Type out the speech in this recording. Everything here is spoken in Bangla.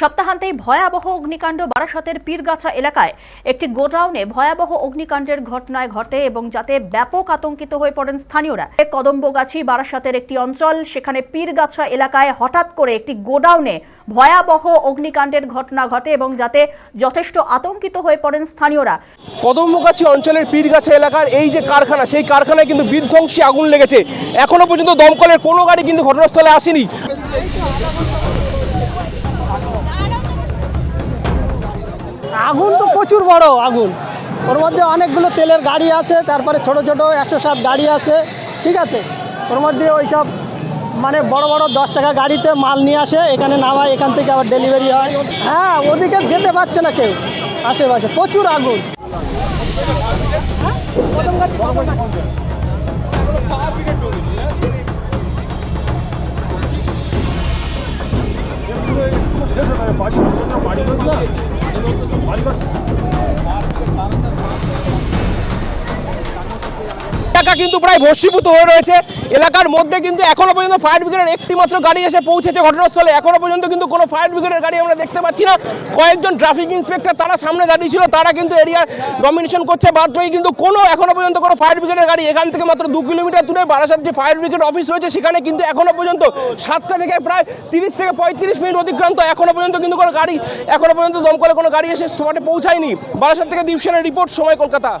সপ্তাহান্তেই ভয়াবহ অগ্নিকাণ্ড বারাসতের পীরগাছা এলাকায় একটি গোডাউনে ভয়াবহ অগ্নিকাণ্ডের ঘটনায় ঘটে এবং যাতে ব্যাপক আতঙ্কিত হয়ে পড়েন স্থানীয়রা। কদম্বগাছি বারাসতের একটি অঞ্চল, সেখানে পীরগাছা এলাকায় হঠাৎ করে একটি গোডাউনে ভয়াবহ অগ্নিকাণ্ডের ঘটনা ঘটে এবং যাতে যথেষ্ট আতঙ্কিত হয়ে পড়েন স্থানীয়রা। কদম্বগাছি অঞ্চলের পীরগাছা এলাকার এই যে কারখানা, সেই কারখানায় কিন্তু বিধ্বংসী আগুন লেগেছে। এখনো পর্যন্ত দমকলের কোনো গাড়ি কিন্তু ঘটনাস্থলে আসেনি। আগুন তো প্রচুর বড় আগুন, ওর মধ্যে অনেকগুলো তেলের গাড়ি আছে, তারপরে ছোট ছোট 107 গাড়ি আছে, ঠিক আছে। ওর মধ্যে ওই সব মানে বড় বড় 10 টাকা গাড়িতে মাল নিয়ে আসে, এখানে নামায়, এখান থেকে আবার ডেলিভারি হয়। হ্যাঁ, ওদিকে যেতে পারছে না কেউ, আশেপাশে প্রচুর আগুন। এলাকা কিন্তু প্রায় ভস্মীভূত হয়ে রয়েছে। এলাকার মধ্যে কিন্তু এখনো পর্যন্ত ফায়ার ব্রিগেডের একটি মাত্র গাড়ি এসে পৌঁছেছে ঘটনাস্থলে। এখনো পর্যন্ত কিন্তু কোনো ফায়ার ব্রিগেডের গাড়ি আমরা দেখতে পাচ্ছি না। কয়েকজন ট্রাফিক ইন্সপেক্টর তারা সামনে দাঁড়িয়ে ছিল, তারা কিন্তু এরিয়া ডমিনেশন করছে, বাদ বাকি কিন্তু এখনো পর্যন্ত কোনো ফায়ার ব্রিগেডের গাড়ি। এখান থেকে মাত্র 2 কিলোমিটার দূরে বারাসাত যে ফায়ার ব্রিগেড অফিস রয়েছে, সেখানে কিন্তু এখনো পর্যন্ত 7টা থেকে প্রায় 30 থেকে 35 মিনিট অতিক্রান্ত, এখনো পর্যন্ত কিন্তু কোনো গাড়ি, এখনো পর্যন্ত দমকলে কোনো গাড়ি এসে স্পটে পৌঁছায়নি। বারাসাত থেকে দীপসেনের রিপোর্ট, সময় কলকাতা।